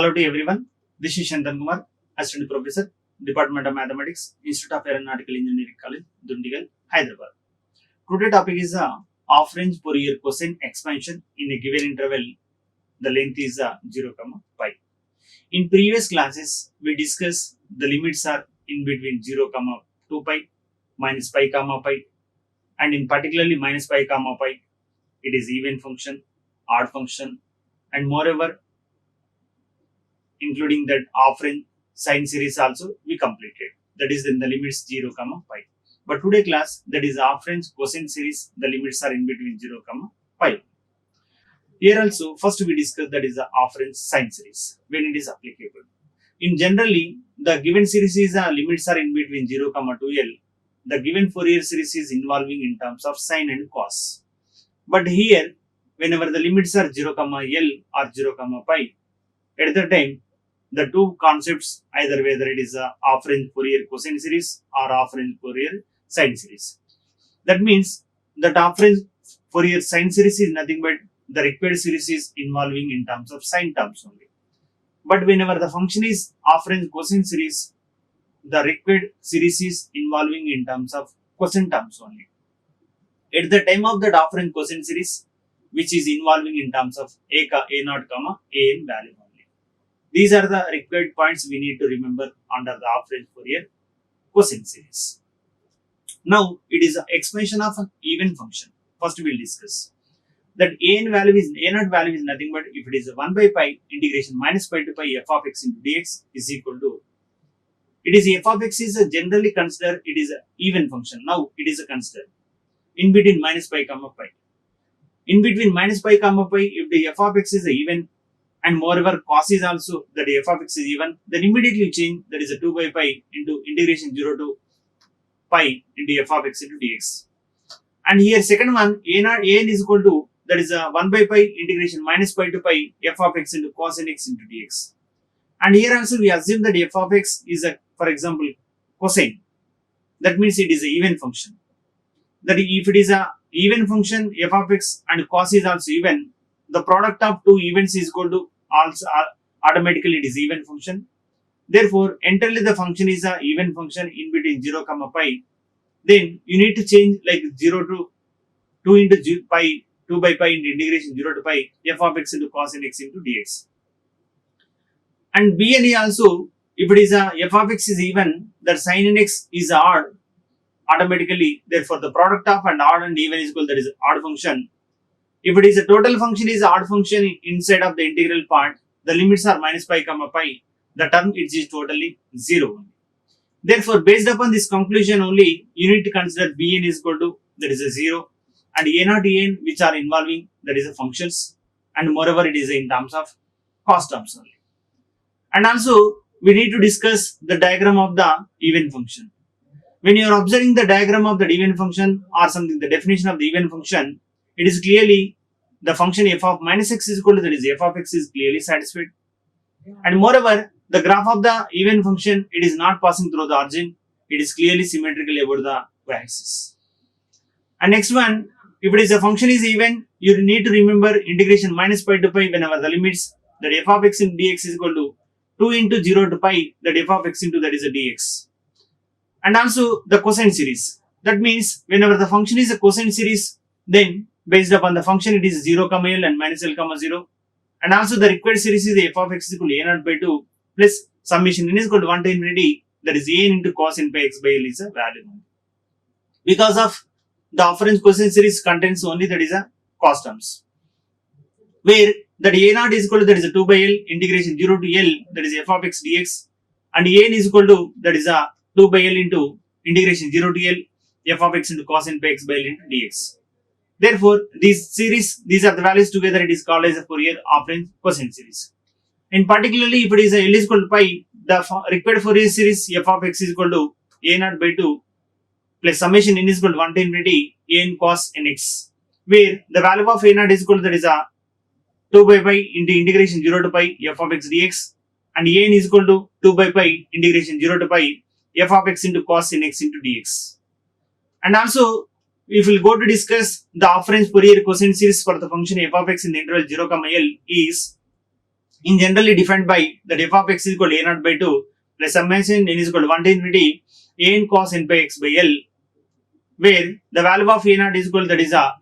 Hello to everyone. This is Shantan Kumar, Assistant Professor, Department of Mathematics, Institute of Aeronautical Engineering College, Dundigal, Hyderabad. Today topic is a half-range Fourier cosine expansion in a given interval. The length is 0, pi. In previous classes, we discussed the limits are in between 0, 2 pi, minus pi, pi, and in particularly minus pi, pi, it is even function, odd function, and moreover, including that half-range sine series also we completed. That is in the limits 0, pi. But today class, that is half-range cosine series, the limits are in between 0, pi. Here also, first we discuss that is the half-range sine series, when it is applicable. In generally, the given series is limits are in between 0, 2l. The given Fourier series is involving in terms of sine and cos. But here, whenever the limits are 0, l or 0, pi, at the time, the two concepts, either whether it is a half-range Fourier cosine series or half-range Fourier sine series. That means that half-range Fourier sine series is nothing but the required series is involving in terms of sine terms only. But whenever the function is half-range cosine series, the required series is involving in terms of cosine terms only. At the time of that half-range cosine series, which is involving in terms of a naught, an value only. These are the required points we need to remember under the half-range Fourier cosine series. Now, it is an expansion of an even function. First, we will discuss that a naught value is nothing but if it is a 1 by pi integration minus pi to pi f of x into dx is equal to, it is f of x is generally considered it is an even function. Now, it is a considered in between minus pi, pi. In between minus pi, pi, if the f of x is even and moreover cos is also that f of x is even, then immediately change that is a 2 by pi into integration 0 to pi into f of x into dx. And here second one, an is equal to that is a 1 by pi integration minus pi to pi f of x into cos n x into dx. And here also we assume that f of x is a, for example, cosine. That means it is an even function. That if it is a even function f of x and cos is also even, the product of two events is equal to also automatically it is even function. Therefore, entirely the function is a even function in between 0, pi. Then you need to change like 0 to 2 into pi, 2 by pi into integration 0 to pi f of x into cos n x into dx. And bn also, if it is a f of x is even, that sin n x is odd automatically. Therefore, the product of and odd and even is equal, that is odd function. If it is a total function is odd function inside of the integral part, the limits are minus pi, pi. The term is totally 0. Therefore, based upon this conclusion only, you need to consider bn is equal to that is a 0 and a naught an which are involving that is a functions, and moreover it is in terms of cos terms only. And also we need to discuss the diagram of the even function. When you are observing the diagram of the even function or something, the definition of the even function, it is clearly the function f of minus x is equal to that is f of x is clearly satisfied. And moreover, the graph of the even function, it is not passing through the origin, it is clearly symmetrical about the y-axis. And next one, if it is a function is even, you need to remember integration minus pi to pi whenever the limits that f of x into dx is equal to 2 into 0 to pi that f of x into that is a dx. And also the cosine series. That means whenever the function is a cosine series, then based upon the function it is 0, l and minus l, 0. And also the required series is f of x is equal to a naught by 2 plus summation n is equal to 1 to infinity, that is a n into cos n pi x by l is a value. Because of the half-range cosine series contains only that is a cos terms, where that a naught is equal to that is a 2 by l integration 0 to l that is f of x dx, and a n is equal to that is a 2 by l into integration 0 to l f of x into cos n pi x by l into dx. Therefore, these are the values together, it is called as a Fourier half-range cosine series. And particularly, if it is a L is equal to pi, the required Fourier series f of x is equal to a naught by 2 plus summation n is equal to 1 to infinity a n cos nx, where the value of a naught is equal to that is a 2 by pi into integration 0 to pi f of x dx, and a n is equal to 2 by pi integration 0 to pi f of x into cos nx into dx. And also, if we will go to discuss the half-range Fourier cosine series for the function f of x in the interval 0, l is in generally defined by that f of x is equal to a naught by 2 plus summation n is equal to 1 to infinity a n cos n by x by L, where the value of a naught is equal to that is a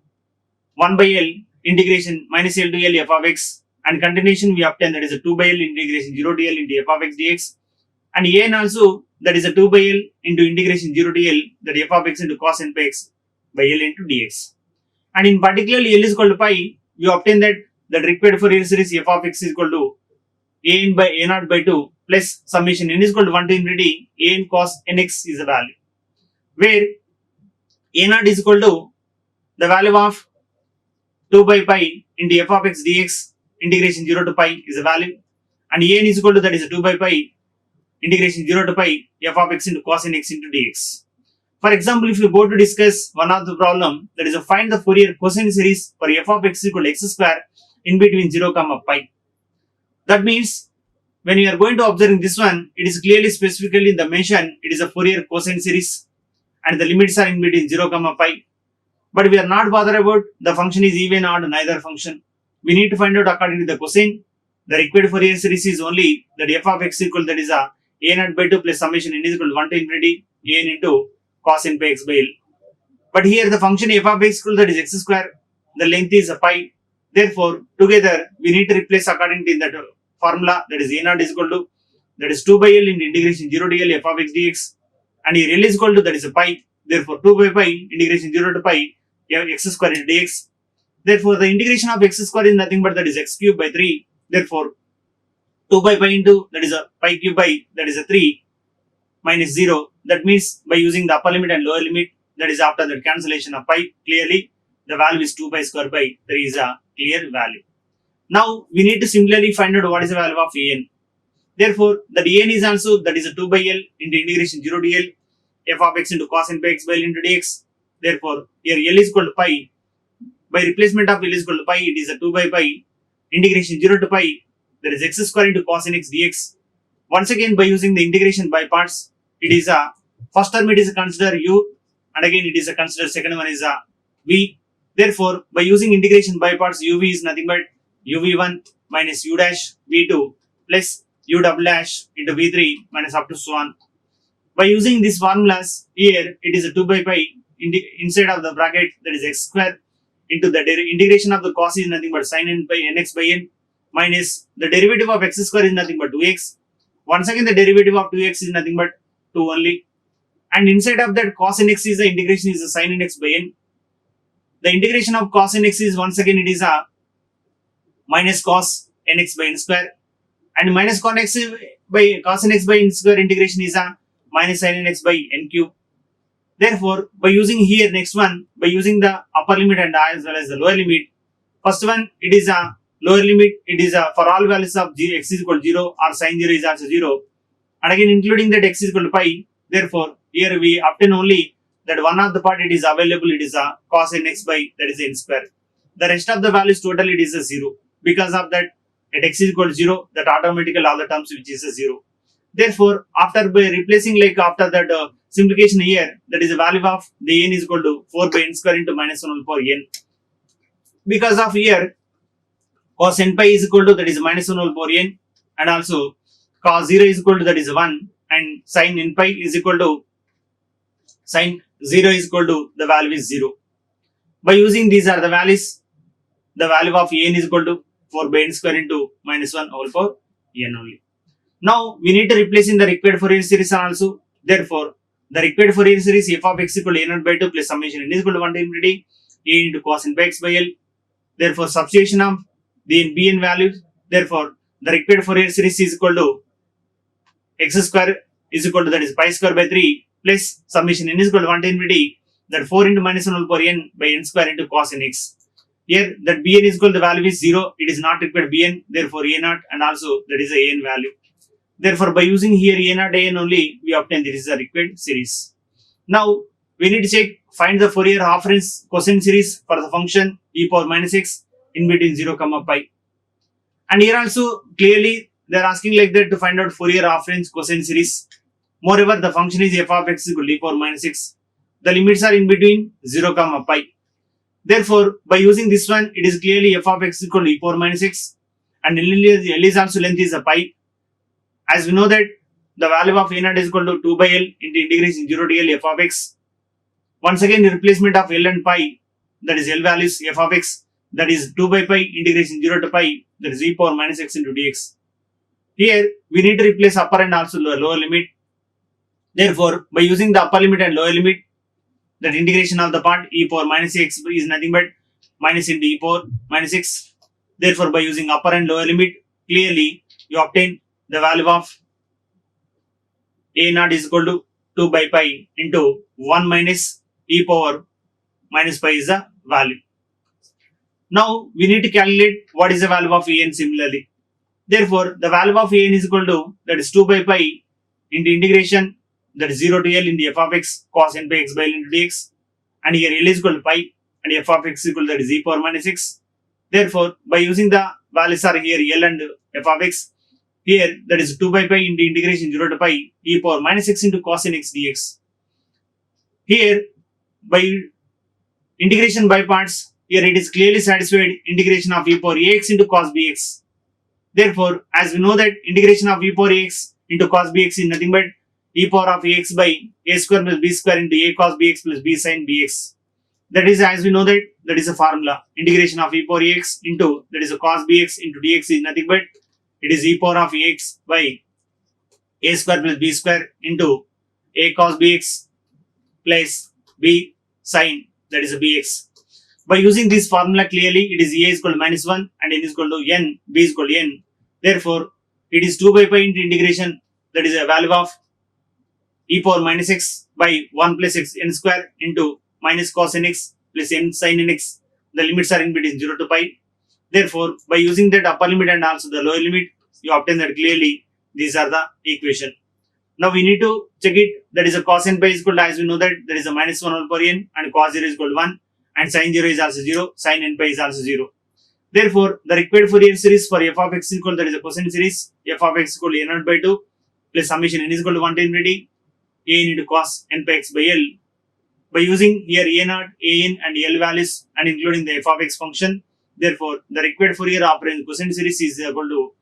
1 by L integration minus L to L f of x, and continuation we obtain that is a 2 by L integration 0 to L into f of x dx, and a n also that is a 2 by L into integration 0 to L that f of x into cos n by x by L into dx. And in particular L is equal to pi, we obtain that required Fourier series f of x is equal to a n by a naught by 2 plus summation n is equal to 1 to infinity a n cos nx is the value, where a naught is equal to the value of 2 by pi into f of x dx integration 0 to pi is the value, and a n is equal to that is 2 by pi integration 0 to pi f of x into cos nx into dx. For example, if you go to discuss one of the problem, that is to find the Fourier cosine series for f of x equal to x square in between 0 comma pi. That means when you are going to observe this one, it is clearly specifically in the mention it is a Fourier cosine series and the limits are in between 0 comma pi. But we are not bothered about the function is even or neither function. We need to find out according to the cosine. The required Fourier series is only that f of x equal that is a naught by 2 plus summation n is equal to 1 to infinity a n into cos n by x by L. But here the function f of x equal that is x square, the length is a pi. Therefore, together we need to replace according to that formula, that is a naught is equal to that is 2 by L into integration 0 to L f of x dx, and here L is equal to that is a pi. Therefore, 2 by pi integration 0 to pi x square into dx. Therefore, the integration of x square is nothing but that is x cube by 3. Therefore, 2 by pi into that is a pi cube by that is a 3 minus 0. That means by using the upper limit and lower limit, that is after the cancellation of pi, clearly the value is 2 pi square by 3 is a clear value. Now we need to similarly find out what is the value of a n. Therefore, that a n is also that is a 2 by L into integration 0 to L f of x into cos n by x by L into dx. Therefore, here L is equal to pi. By replacement of L is equal to pi, it is a 2 by pi integration 0 to pi, that is x square into cos nx dx. Once again, by using the integration by parts, it is a first term it is a consider u, and again it is a consider second one is a v. Therefore, by using integration by parts, uv is nothing but uv1 minus u dash v2 plus u double dash into v3 minus up to so on. By using these formulas, here it is a 2 by pi inside of the bracket, that is x square into the integration of the cos is nothing but sin n by nx by n minus the derivative of x square is nothing but 2x. Once again, the derivative of 2x is nothing but 2 only, and inside of that cos nx is the integration is the sin nx by n. The integration of cos nx is once again it is a minus cos nx by n square, and minus cos nx by n square integration is a minus sin nx by n cube. Therefore, by using here next one, by using the upper limit and as well as the lower limit, first one it is a lower limit, it is a for all values of x is equal to 0 or sin 0 is also 0, and again including that x is equal to pi. Therefore, here we obtain only that one of the part it is available, it is a cos nx by that is n square. The rest of the values total it is a 0. Because of that, at x is equal to 0, that automatically all the terms which is a 0. Therefore, after by replacing like after that simplification here, that is the value of the n is equal to 4 by n square into minus 1 over n. Because of here, cos n pi is equal to that is minus 1 over n, and also cos 0 is equal to that is 1, and sin n pi is equal to sin 0 is equal to the value is 0. By using these are the values, the value of n is equal to 4 by n square into minus 1 over n only. Now we need to replace in the required Fourier series also. Therefore, the required Fourier series f of x equal to a naught by 2 plus summation n is equal to 1 to infinity a into cos n by x by L. Therefore, substitution of the bn values. Therefore, the required Fourier series is equal to x square is equal to that is pi square by 3 plus summation n is equal to 1 to infinity that 4 into minus 1 over n by n square into cos nx. Here that bn is equal to the value is 0. It is not required bn. Therefore, a naught and also that is a n value. Therefore, by using here a naught a n only, we obtain this is a required series. Now we need to check find the Fourier half range cosine series for the function e power minus x in between 0 comma pi. And here also clearly they are asking like that to find out Fourier half range cosine series. Moreover, the function is f of x equal to e power minus x. The limits are in between 0 comma pi. Therefore, by using this one, it is clearly f of x equal to e power minus x, and L is also length is a pi. As we know that the value of a naught is equal to 2 by L into integration 0 to L f of x. Once again, the replacement of L and pi, that is L values f of x, that is 2 by pi integration 0 to pi, that is e power minus x into dx. Here we need to replace upper and also lower limit. Therefore, by using the upper limit and lower limit, that integration of the part e power minus x is nothing but minus into e power minus x. Therefore, by using upper and lower limit, clearly you obtain the value of a naught is equal to 2 by pi into 1 minus e power minus pi is the value. Now we need to calculate what is the value of an similarly. Therefore, the value of an is equal to, that is 2 by pi into integration, that is 0 to L into f of x cos n by x by L into dx, and here L is equal to pi and f of x is equal to, that is e power minus x. Therefore, by using the values are here L and f of x, here that is 2 by pi into integration 0 to pi e power minus x into cos n x dx. Here by integration by parts, here it is clearly satisfied integration of e power ax into cos bx. Therefore, as we know that integration of e power ax into cos bx is nothing but e power of ax by a square plus b square into a cos bx plus b sin bx. That is, as we know that is a formula. Integration of e power ax into, that is a cos bx into dx is nothing but it is e power of ax by a square plus b square into a cos bx plus b sin, that is a bx. By using this formula, clearly it is a is equal to minus 1 and n is equal to n, b is equal to n. Therefore, it is 2 by pi into integration, that is a value of e power minus x by 1 plus x n square into minus cos nx plus n sin nx. The limits are in between 0 to pi. Therefore, by using that upper limit and also the lower limit, you obtain that clearly these are the equation. Now we need to check it, that is a cos n pi is equal to, as we know that there is a minus 1 over n and cos 0 is equal to 1 and sin 0 is also 0, sin n pi is also 0. Therefore, the required Fourier series for f of x is equal to, that is a cosine series, f of x is equal to a naught by 2 plus summation n is equal to 1 to infinity a n into cos n pi x by L. By using here a naught, a n and L values and including the f of x function, therefore the required Fourier operand cosine series is equal to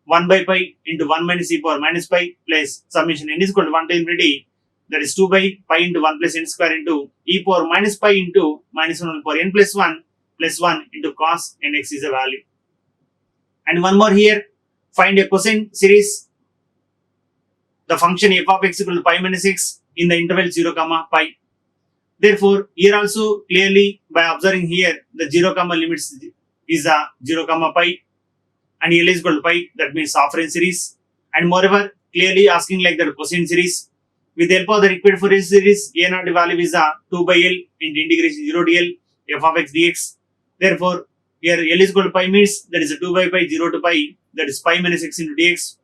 1 by pi into 1 minus e power minus pi plus summation n is equal to 1 to infinity, that is 2 by pi into 1 plus n square into e power minus pi into minus 1 power n plus 1 into cos nx is a value. And one more here, find a cosine series, the function f of x equal to pi minus x in the interval 0 comma pi. Therefore, here also clearly by observing here the 0 comma limits is a 0 comma pi and L is equal to pi, that means afferent series. And moreover, clearly asking like the cosine series. With the help of the required Fourier series, a naught value is a 2 by L into integration 0 to L f of x dx. Therefore, here L is equal to pi means that is a 2 by pi 0 to pi, that is pi minus x into dx.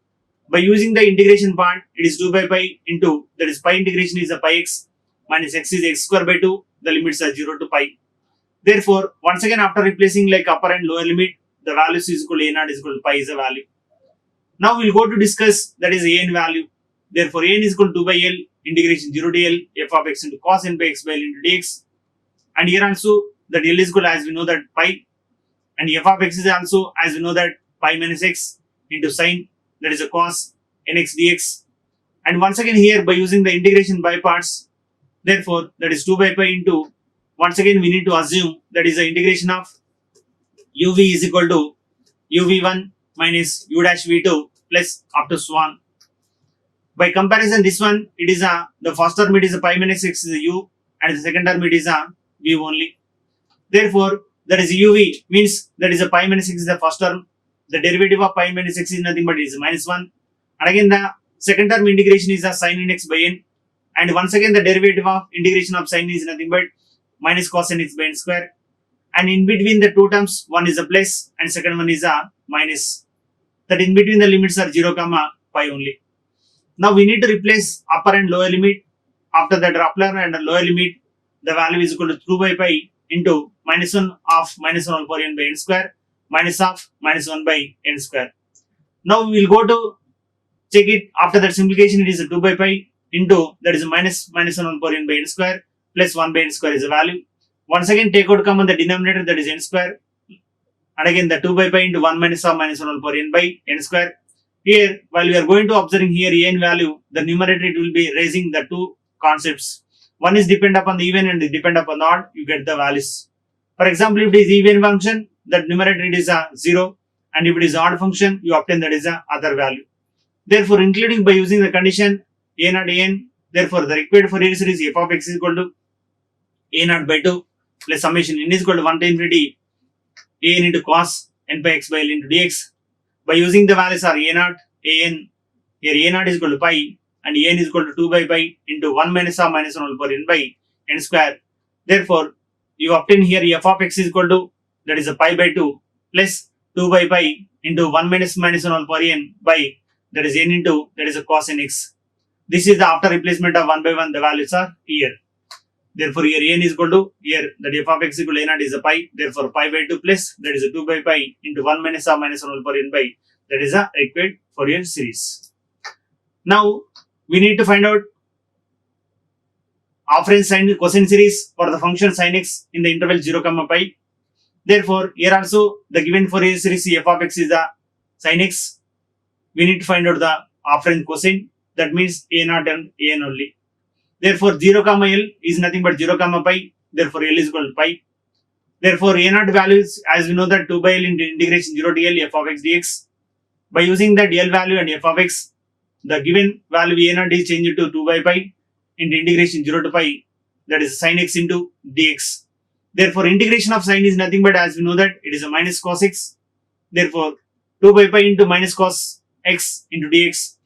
By using the integration part, it is 2 by pi into, that is pi integration is a pi x minus x is x square by 2, the limits are 0 to pi. Therefore, once again after replacing like upper and lower limit, the values is equal to a naught is equal to pi is a value. Now we will go to discuss that is a n value. Therefore, a n is equal to 2 by L integration 0 to L f of x into cos n by x by L into dx. And here also that L is equal to, as we know that pi, and f of x is also, as we know that pi minus x into sin, that is a cos nx dx. And once again here by using the integration by parts, therefore that is 2 by pi into, once again we need to assume that is the integration of uv is equal to uv1 minus u dash v2 plus up to swan. By comparison, this one it is a, the first term it is a pi minus x is a u and the second term it is a v only. Therefore, that is uv means that is a pi minus x is the first term. The derivative of pi minus x is nothing but it is minus 1. And again the second term integration is a sin nx by n. And once again the derivative of integration of sin is nothing but minus cos nx by n square. And in between the two terms, one is a plus and second one is a minus. That in between the limits are 0 comma pi only. Now we need to replace upper and lower limit. After that upper and lower limit, the value is equal to 2 by pi into minus 1 of minus 1 over n by n square minus of minus 1 by n square. Now we will go to check it. After that simplification, it is a 2 by pi into, that is a minus 1 over n by n square plus 1 by n square is a value. Once again take out common the denominator, that is n square. and again the 2 by pi into 1 minus of minus 1 whole power n by n square. Here, while we are going to observing here n value, the numerator it will be raising the two concepts. One is depend upon the even and depend upon the odd, you get the values. For example, if it is even function, that numerator it is a 0, and if it is odd function, you obtain that is a other value. Therefore, including by using the condition a naught an, therefore the required Fourier series f of x is equal to a naught by 2 plus summation n is equal to 1 to infinity a n into cos n by x by l into dx. By using the values are a naught, an, here a naught is equal to pi and an is equal to 2 by pi into 1 minus of minus 1 whole power n by n square. Therefore, you obtain here f of x is equal to, that is a pi by 2 plus 2 by pi into 1 minus minus 1 whole power n by, that is n into, that is a cos n x. This is the after replacement of 1 by 1, the values are here. Therefore, here n is equal to, here that f of x equal to a naught is a pi, therefore pi by 2 plus, that is a 2 by pi into 1 minus of minus 1 whole power n by, that is a required Fourier series. Now, we need to find out afferent sine cosine series for the function sin x in the interval 0 comma pi. Therefore, here also the given Fourier series f of x is the sin x. We need to find out the afferent cosine, that means a naught and an only. Therefore, 0 comma l is nothing but 0 comma pi. Therefore, l is equal to pi. Therefore, a naught values, as we know that 2 by l into integration 0 to l f of x dx. By using that l value and f of x, the given value a naught is changed to 2 by pi into integration 0 to pi, that is sin x into dx. Therefore, integration of sin is nothing but, as we know that it is a minus cos x. Therefore, 2 by pi into minus cos x into dx.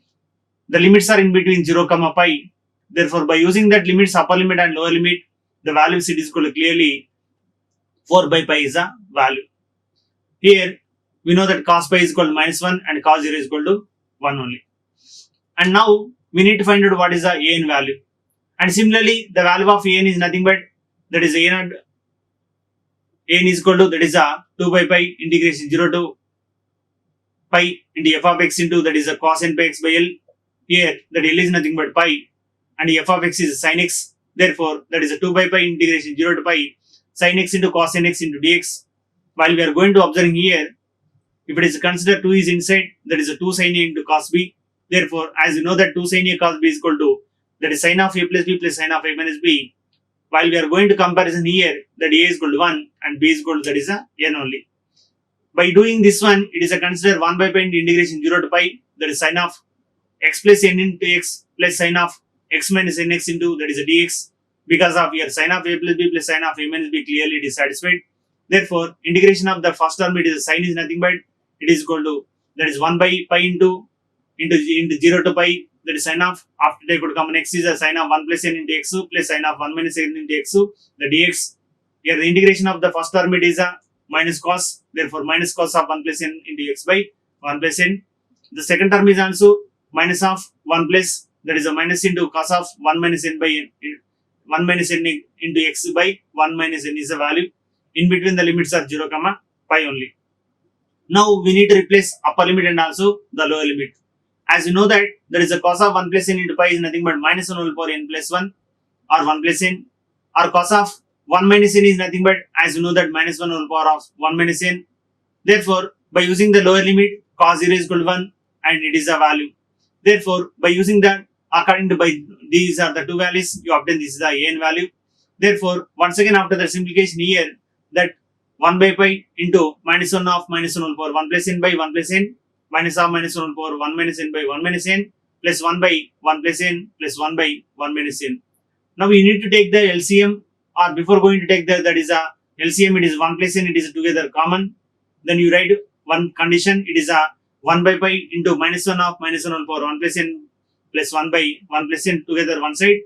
The limits are in between 0 comma pi. Therefore, by using that limits, upper limit and lower limit, the value it is equal to clearly 4 by pi is a value. Here, we know that cos pi is equal to minus 1 and cos 0 is equal to 1 only. And now, we need to find out what is the an value. And similarly, the value of an is nothing but, that is a naught, an is equal to, that is a 2 by pi integration 0 to pi into f of x into, that is a cos n pi x by l. Here, that l is nothing but pi and f of x is sin x. Therefore, that is a 2 by pi integration 0 to pi sin x into cos n x into dx. While we are going to observing here, if it is considered 2 is inside, that is a 2 sin a into cos b. Therefore, as you know that 2 sin a cos b is equal to, that is sin of a plus b plus sin of a minus b. While we are going to comparison here, that a is equal to 1 and b is equal to, that is a n only. By doing this one, it is a considered 1 by pi into integration 0 to pi, that is sin of x plus n into x plus sin of x minus nx into, that is a dx. Because of here sin of a plus b plus sin of a minus b, clearly it is satisfied. Therefore, integration of the first term, it is sin is nothing but, it is equal to, that is 1 by pi into 0 to pi, that is sin of, after they could come x is a sin of 1 plus n into x plus sin of 1 minus n into x, the dx. Here the integration of the first term, it is a minus cos, therefore minus cos of 1 plus n into x by 1 plus n. The second term is also minus of 1 plus, that is a minus into cos of 1 minus n by 1 minus n into x by 1 minus n is the value. In between the limits are 0 comma pi only. Now we need to replace upper limit and also the lower limit. As you know that there is a cos of 1 plus n into pi is nothing but minus 1 whole power n plus 1 or 1 plus n, or cos of 1 minus n is nothing but, as you know that minus 1 whole power of 1 minus n. Therefore, by using the lower limit, cos 0 is equal to 1 and it is a value. Therefore, by using that, according to by these are the two values, you obtain this is the an value. Therefore, once again after the simplification here, that 1 by pi into minus 1 of minus 1 whole power 1 plus n by 1 plus n minus of minus 1 whole power 1 minus n by 1 minus n plus 1 by 1 plus n plus 1 by 1 minus n. Now we need to take the LCM, or before going to take that is a LCM, it is 1 plus n, it is together common. Then you write one condition, it is a 1 by pi into minus 1 of minus 1 whole power 1 plus n plus 1 by 1 plus n together one side.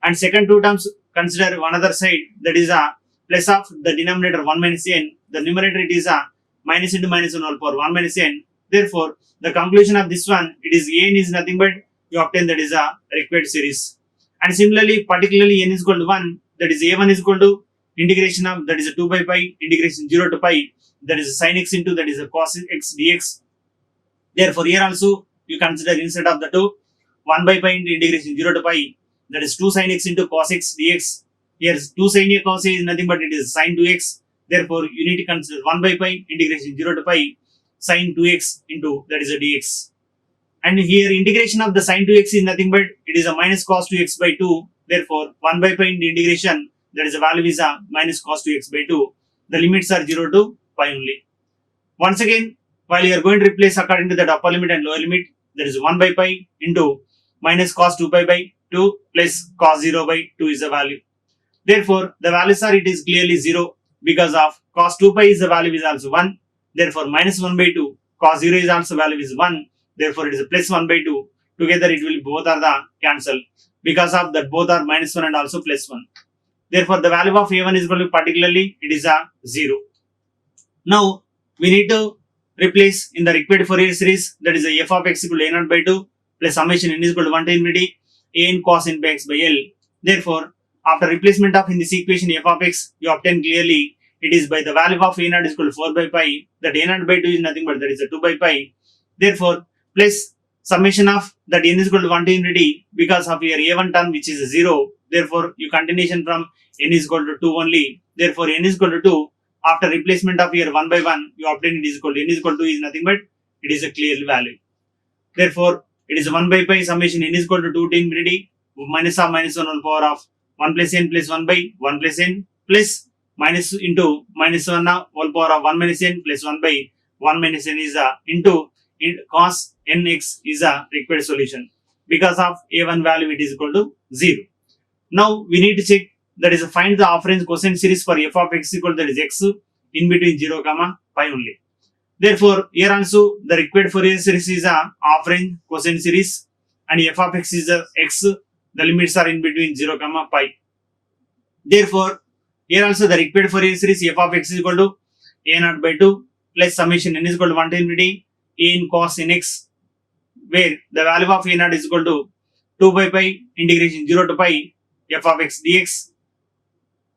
And second two terms consider one other side, that is a plus of the denominator 1 minus n, the numerator it is a minus into minus 1 whole power 1 minus n. Therefore, the conclusion of this one, it is n is nothing but you obtain that is a required series. And similarly, particularly n is equal to 1, that is a1 is equal to integration of, that is a 2 by pi integration 0 to pi, that is a sin x into, that is a cos x dx. Therefore, here also you consider instead of the 2, 1 by pi into integration 0 to pi, that is 2 sin x into cos x dx. Here 2 sin a cos a is nothing but it is sin 2x. Therefore, you need to consider 1 by pi integration 0 to pi sine 2x into that is a dx. And here integration of the sine 2x is nothing but it is a minus cos 2x by 2. Therefore, 1 by pi into integration that is a value is a minus cos 2x by 2. The limits are 0 to pi only. Once again, while you are going to replace according to the upper limit and lower limit, that is 1 by pi into minus cos 2 pi by 2 plus cos 0 by 2 is the value. Therefore, the values are it is clearly 0 because of cos 2 pi is the value is also 1. Therefore, minus 1 by 2 cos 0 is also value is 1. Therefore, it is a plus 1 by 2. Together it will both are the cancel because of that both are minus 1 and also plus 1. Therefore, the value of a1 is equal to particularly it is a 0. Now, we need to replace in the required Fourier series that is a f of x equal to a0 by 2 plus summation n is equal to 1 to infinity an cos n by x by L. Therefore, after replacement of in this equation f of x, you obtain clearly it is by the value of a0 is equal to 4 by pi. That a0 by 2 is nothing but that is a 2 by pi. Therefore, plus summation of that n is equal to 1 to infinity because of your a1 term which is 0. Therefore, you continuation from n is equal to 2 only. Therefore, n is equal to 2. After replacement of here 1 by 1, you obtain it is equal to n is equal to is nothing but it is a clear value. Therefore, it is 1 by pi summation n is equal to 2 to infinity minus of minus 1 whole power of 1 plus n plus 1 by 1 plus n plus minus into minus 1 whole power of 1 minus n plus 1 by 1 minus n is a into cos nx is a required solution. Because of a1 value it is equal to 0. Now, we need to check that is find the half-range cosine series for f of x equal to that is x in between 0 comma pi only. Therefore, here also the required Fourier series is a half-range cosine series and f of x is a x, the limits are in between 0 comma pi. Therefore, here also the required Fourier series f of x is equal to a0 by 2 plus summation n is equal to 1 to infinity an cos nx, where the value of a0 is equal to 2 by pi integration 0 to pi f of x dx.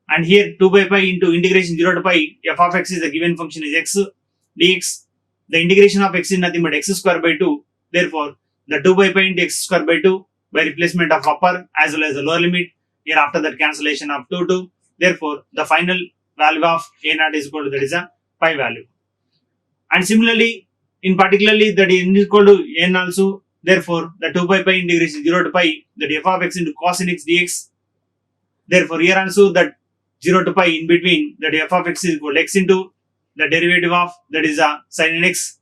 And here 2 by pi into integration 0 to pi f of x is the given function is x dx. The integration of x is nothing but x square by 2. Therefore, the 2 by pi into x square by 2 by replacement of upper as well as the lower limit. Here after that cancellation of 2 2. Therefore, the final value of a0 is equal to that is a pi value. And similarly, in particularly that n is equal to n also. Therefore, the 2 by pi integration 0 to pi that f of x into cos nx dx. Therefore, here also that 0 to pi in between that f of x is equal to x into the derivative of that is a sin nx.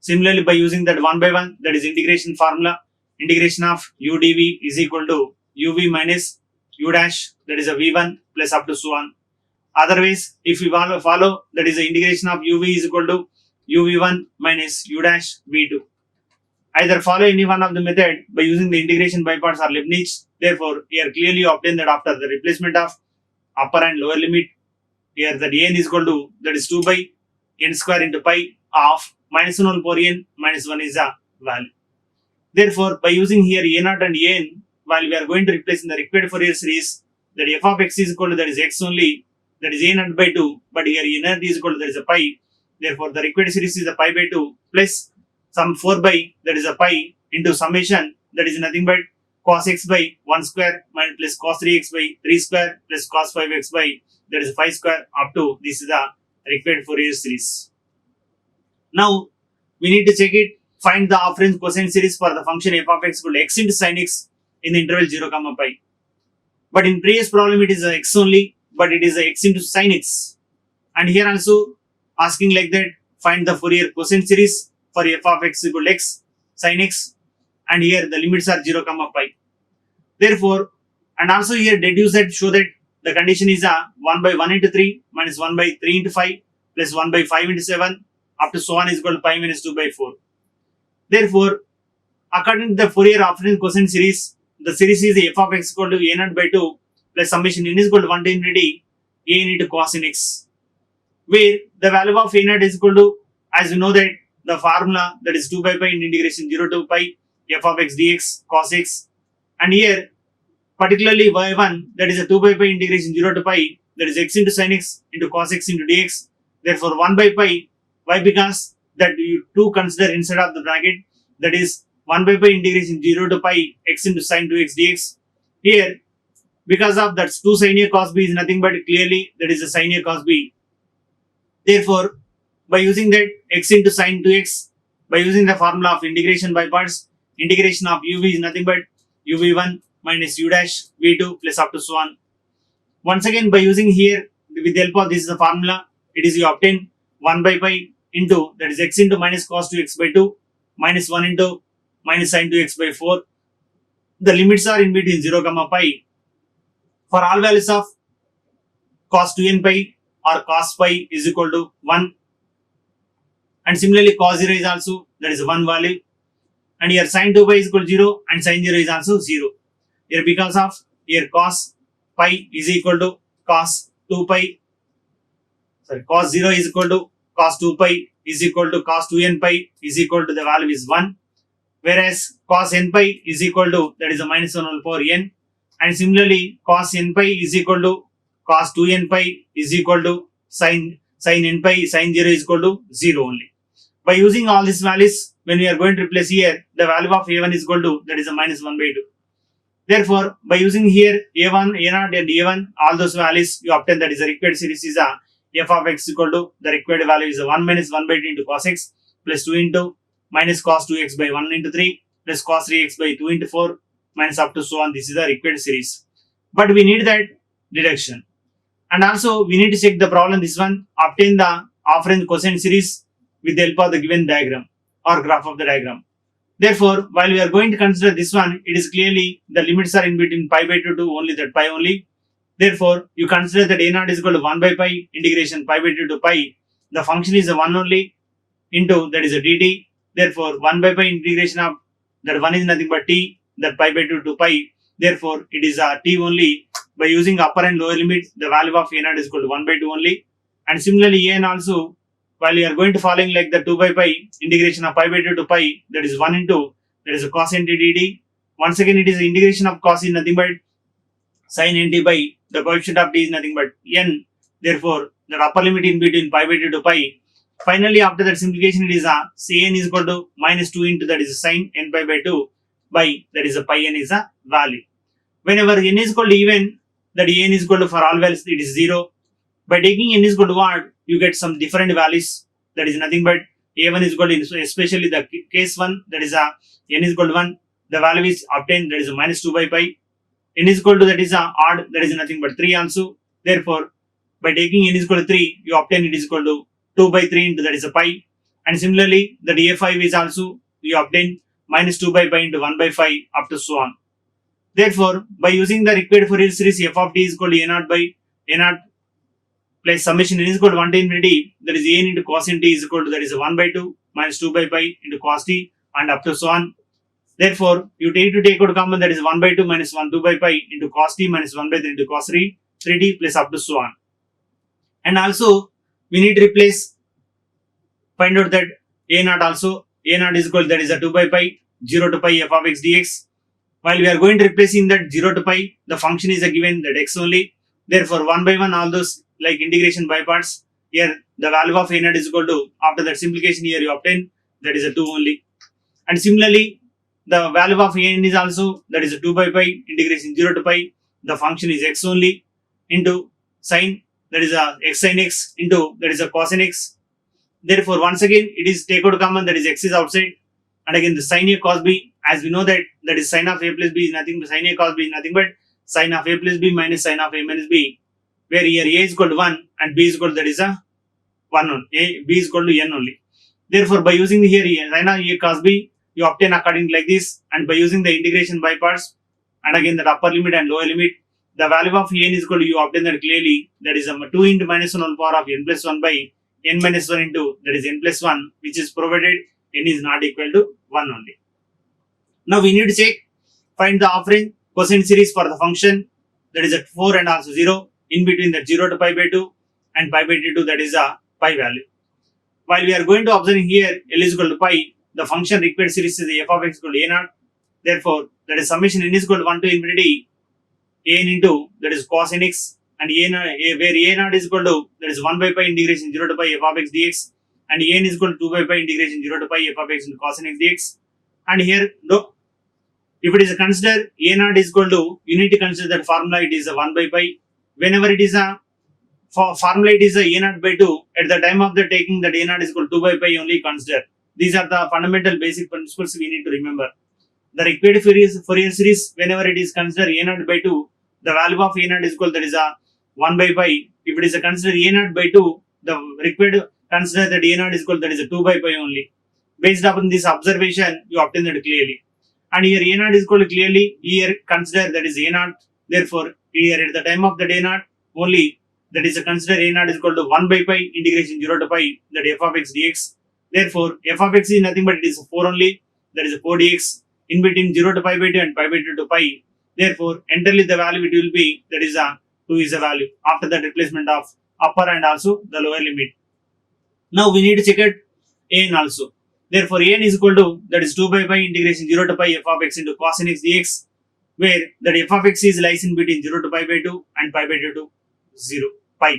Similarly, by using that 1 by 1 that is integration formula, integration of u dv is equal to uv minus u dash that is a v1 plus up to so on. Otherwise, if we follow that is the integration of uv is equal to uv1 minus u dash v2. Either follow any one of the method by using the integration by parts or Leibniz. Therefore, here clearly you obtain that after the replacement of upper and lower limit, here that n is equal to that is 2 by n square into pi of minus 1 whole power n minus 1 is a value. Therefore, by using here a0 and an, while we are going to replace in the required Fourier series, that f of x is equal to that is x only, that is a0 by 2, but here a0 is equal to that is a pi. Therefore, the required series is a pi by 2 plus some 4 by that is a pi into summation that is nothing but cos x by 1 square minus plus cos 3x by 3 square plus cos 5x by that is 5 square up to this is the required Fourier series. Now, we need to check it, find the half-range cosine series for the function f of x equal to x into sin x in the interval 0 comma pi. But in previous problem it is a x only, but it is a x into sin x. And here also asking like that, find the Fourier cosine series for f of x equal to x sin x, and here the limits are 0 comma pi. Therefore, and also here deduce that show that the condition is a 1 by 1 into 3 minus 1 by 3 into 5 plus 1 by 5 into 7 up to so on is equal to pi minus 2 by 4. Therefore, according to the Fourier half-range cosine series, the series is f of x equal to a0 by 2 plus summation n is equal to 1 to infinity a into cos nx, where the value of a0 is equal to, as you know that the formula that is 2 by pi in integration 0 to pi f of x dx cos x, and here particularly y1 that is a 2 by pi integration 0 to pi that is x into sin x into cos x into dx. Therefore, 1 by pi, why? Because that you 2 consider inside of the bracket, that is 1 by pi integration 0 to pi x into sin 2x dx. Here, because of that 2 sin a cos b is nothing but clearly that is a sin a cos b. Therefore, by using that x into sine 2x, by using the formula of integration by parts, integration of uv is nothing but uv1 minus u dash v2 plus up to so on. Once again, by using here with the help of this is the formula, it is you obtain 1 by pi into that is x into minus cos 2x by 2 minus 1 into minus sin 2x by 4. The limits are in between 0 comma pi for all values of cos 2n pi or cos pi is equal to 1, and similarly cos 0 is also that is 1 value, and here sin 2 pi is equal to 0 and sin 0 is also 0. Here because of here cos pi is equal to cos 2 pi, cos 0 is equal to cos 2 pi is equal to cos 2n pi is equal to the value is 1, whereas cos n pi is equal to that is a minus 1 over 4 n, and similarly cos n pi is equal to cos 2n pi is equal to sin n pi sin 0 is equal to 0 only. By using all these values, when we are going to replace here, the value of a1 is equal to that is a minus 1 by 2. Therefore, by using here a1, a0 and a1, all those values you obtain that is the required series is a f of x equal to the required value is a 1 minus 1 by 2 into cos x plus 2 into minus cos 2x by 1 into 3 plus cos 3x by 2 into 4 minus up to so on. This is the required series. But we need that deduction. And also we need to check the problem this one, obtain the half-range cosine series with the help of the given diagram or graph of the diagram. Therefore, while we are going to consider this one, it is clearly the limits are in between pi by 2 to only that pi only. Therefore, you consider that a0 is equal to 1 by pi integration pi by 2 to pi. The function is a 1 only into that is a dt. Therefore, 1 by pi integration of that 1 is nothing but t, that pi by 2 to pi. Therefore, it is a t only. By using upper and lower limit, the value of a0 is equal to 1 by 2 only. And similarly, an also, while you are going to following like the 2 by pi integration of pi by 2 to pi, that is 1 into that is a cos nt dt. Once again, it is the integration of cos is nothing but sin nt by the coefficient of t is nothing but n. Therefore, the upper limit in between pi by 2 to pi. Finally, after that simplification, it is a cn is equal to minus 2 into that is a sin n pi by 2 by that is a pi n is a value. Whenever n is equal to even, that n is equal to for all values it is 0. By taking n is equal to what, you get some different values, that is nothing but a1 is equal to, especially the case 1, that is a n is equal to 1, the value is obtained that is a minus 2 by pi. N is equal to that is a odd, that is nothing but 3 also. Therefore, by taking n is equal to 3, you obtain it is equal to 2 by 3 into that is a pi. And similarly, the a5 is also you obtain minus 2 by pi into 1 by 5 up to so on. Therefore, by using the required Fourier series f of t is equal to a0 by a0 plus summation n is equal to 1 to infinity, that is an into cos n t is equal to that is 1 by 2 minus 2 by pi into cos t and up to so on. Therefore, you take to take out common, that is 1 by 2 minus 1 2 by pi into cos t minus 1 by 3 into cos 3t plus up to so on. And also, we need to replace, find out that a0 also, a0 is equal to that is a 2 by pi 0 to pi f of x dx. While we are going to replacing that 0 to pi, the function is a given that x only. Therefore, 1 by 1 all those like integration by parts. Here the value of a0 is equal to, after that simplification here you obtain that is a 2 only. And similarly, the value of an is also that is a 2 by pi integration 0 to pi. The function is x only into sin, that is a x sin x into that is a cos n x. Therefore, once again it is take out common, that is x is outside, and again the sin a cos b, as we know that that is sin of a plus b is nothing but sin a cos b is nothing but sin of a plus b minus sin of a minus b, where here a is equal to 1 and b is equal to that is a 1 on a, b is equal to n only. Therefore, by using here sin of a cos b, you obtain according like this, and by using the integration by parts and again the upper limit and lower limit, the value of n is equal to, you obtain that clearly, that is a 2 into minus 1 whole power of n plus 1 by n minus 1 into that is n plus 1, which is provided n is not equal to 1 only. Now we need to check, find the half-range cosine series for the function, that is at 4 and also 0, in between that 0 to pi by 2 and pi by 2 that is a pi value. While we are going to observe here L is equal to pi, the function required series is f of x equal to a0. Therefore, that is summation n is equal to 1 to infinity an into that is cos n x, and where a0 is equal to that is 1 by pi integration 0 to pi f of x dx, and an is equal to 2 by pi integration 0 to pi f of x into cos n x dx. And here, no, if it is a0 is equal to, you need to consider that formula, it is a 1 by pi. Whenever it is a For formula it is a a naught by 2. At the time of the taking that a naught is equal to 2 by pi only consider. These are the fundamental basic principles we need to remember. The required Fourier series, whenever it is considered a naught by 2, the value of a naught is equal, that is a 1 by pi. If it is a considered a naught by 2, the required consider that a naught is equal, that is a 2 by pi only. Based upon this observation, you obtain that clearly. And here a naught is equal to clearly, here consider that is a naught. Therefore, here at the time of the a naught only, that is a consider a naught is equal to 1 by pi integration 0 to pi, that f of x dx. Therefore, f of x is nothing but it is 4 only, that is a 4 dx, in between 0 to pi by 2 and pi by 2 to pi. Therefore, entirely the value it will be, that is a 2 is a value after that replacement of upper and also the lower limit. Now we need to check it an also. Therefore, an is equal to, that is 2 by pi integration 0 to pi f of x into cos n x dx, where that f of x is lies in between 0 to pi by 2 and pi by 2 to 0 pi.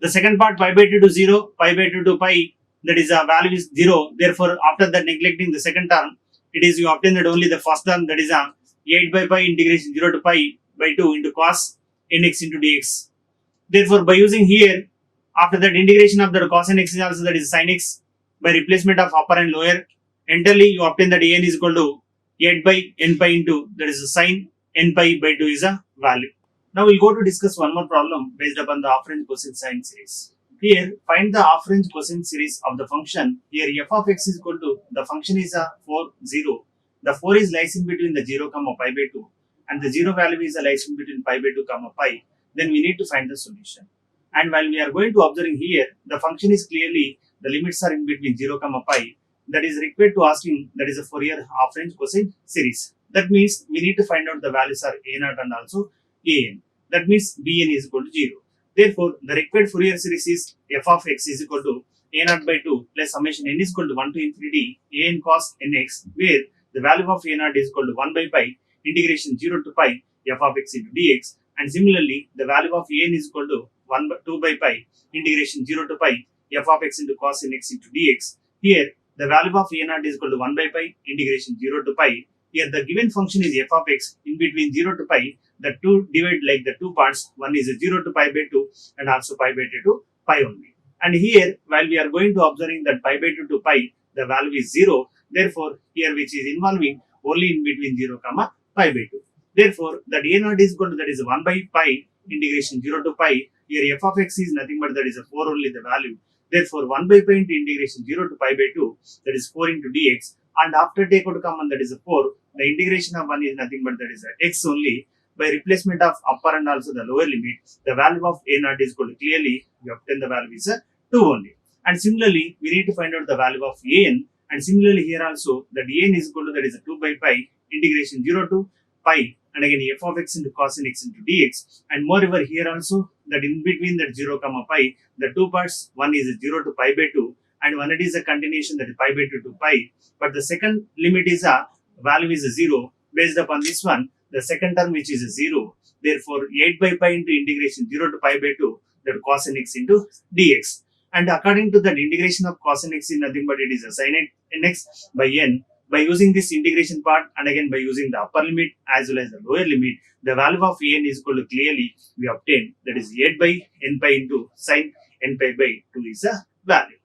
The second part pi by 2 to 0, pi by 2 to pi, that is a value is 0. Therefore, after that neglecting the second term, it is you obtain that only the first term, that is a 8 by pi integration 0 to pi by 2 into cos nx into dx. Therefore, by using here, after that integration of the cos nx is also, that is sin x, by replacement of upper and lower, entirely you obtain that an is equal to 8 by n pi into, that is sin n pi by 2 is a value. Now we'll go to discuss one more problem based upon the half range cosine sine series. Here, find the half range cosine series of the function. Here f of x is equal to, the function is a 4, 0. The 4 is lies in between the 0 comma pi by 2 and the 0 value is lies in between pi by 2 comma pi. Then we need to find the solution. And while we are going to observing here, the function is clearly, the limits are in between 0 comma pi. That is required to asking, that is a Fourier half range cosine series. That means we need to find out the values are a naught and also an. That means bn is equal to 0. Therefore, the required Fourier series is f of x is equal to a naught by 2 plus summation n is equal to 1 to infinity an cos nx, where the value of a naught is equal to 1 by pi integration 0 to pi f of x into dx. And similarly, the value of an is equal to 2 by pi integration 0 to pi f of x into cos nx into dx. Here, the value of a naught is equal to 1 by pi integration 0 to pi. Here, the given function is f of x in between 0 to pi. The two divide like the two parts. One is 0 to pi by 2 and also pi by 2 to pi only. And here, while we are going to observing that pi by 2 to pi, the value is 0. Therefore, here which is involving only in between 0 comma pi by 2. Therefore, that a naught is equal to, that is 1 by pi integration 0 to pi. Here f of x is nothing but that is a 4 only the value. Therefore, 1 by pi into integration 0 to pi by 2, that is 4 into dx. And after take out common, that is a 4. The integration of 1 is nothing but that is a x only. By replacement of upper and also the lower limit, the value of a naught is equal to, clearly we obtain the value is a 2 only. And similarly, we need to find out the value of an. And similarly here also, that an is equal to, that is a 2 by pi integration 0 to pi, and again f of x into cos nx into dx. And moreover here also, that in between that 0 comma pi, the two parts, one is 0 to pi by 2 and one it is a continuation, that is pi by 2 to pi. But the second limit is a value is a 0. Based upon this one, the second term which is a 0. Therefore, 8 by pi into integration 0 to pi by 2, that cos nx into dx. And according to that integration of cos nx is nothing but it is a sin nx by n. By using this integration part and again by using the upper limit as well as the lower limit, the value of n is equal to, clearly we obtain, that is 8 by n pi into sin n pi by 2 is a value.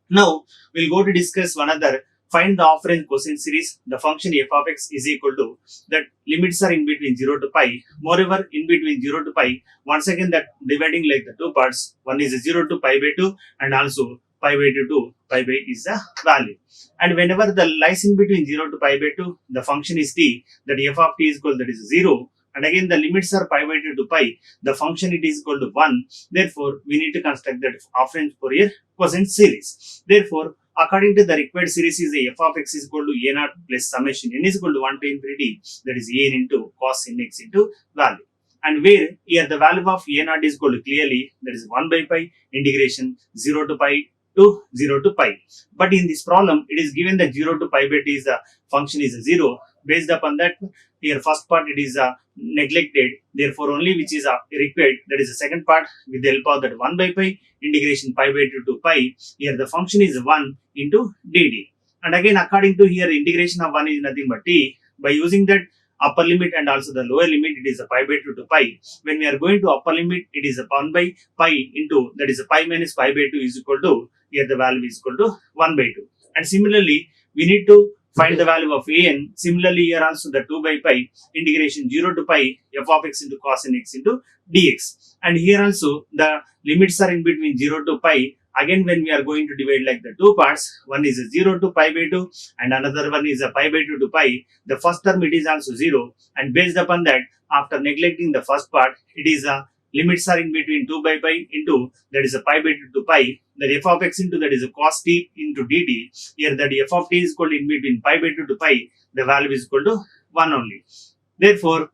Now, we'll go to discuss one other. Find the half range cosine series. The function f of x is equal to, that limits are in between 0 to pi. Moreover, in between 0 to pi, once again that dividing like the two parts, one is 0 to pi by 2 and also pi by 2 to pi by is the value. And whenever the lies in between 0 to pi by 2, the function is t, that f of t is equal, that is 0. And again the limits are pi by 2 to pi, the function it is equal to 1. Therefore, we need to construct that half range Fourier cosine series. Therefore, according to the required series is the f of x is equal to a naught plus summation n is equal to 1 to infinity, that is an into cos nx into value. And where here the value of a naught is equal to, clearly that is 1 by pi integration 0 to pi to 0 to pi. But in this problem, it is given that 0 to pi by t is the function is a 0. Based upon that, here first part it is neglected. Therefore, only which is required, that is the second part, with the help of that 1 by pi integration pi by 2 to pi. Here the function is 1 into dt. And again, according to here, integration of 1 is nothing but t. By using that upper limit and also the lower limit, it is a pi by 2 to pi. When we are going to upper limit, it is a 1 by pi into, that is a pi minus pi by 2 is equal to, here the value is equal to 1 by 2. And similarly, we need to find the value of an. Similarly, here also the 2 by pi integration 0 to pi f of x into cos n x into dx. And here also the limits are in between 0 to pi. Again, when we are going to divide like the two parts, one is a 0 to pi by 2 and another one is a pi by 2 to pi. The first term it is also 0, and based upon that, after neglecting the first part, it is a limits are in between 2 by pi into, that is a pi by 2 to pi, that f of x into, that is a cos t into dt. Here that f of t is equal to in between pi by 2 to pi, the value is equal to 1 only. Therefore,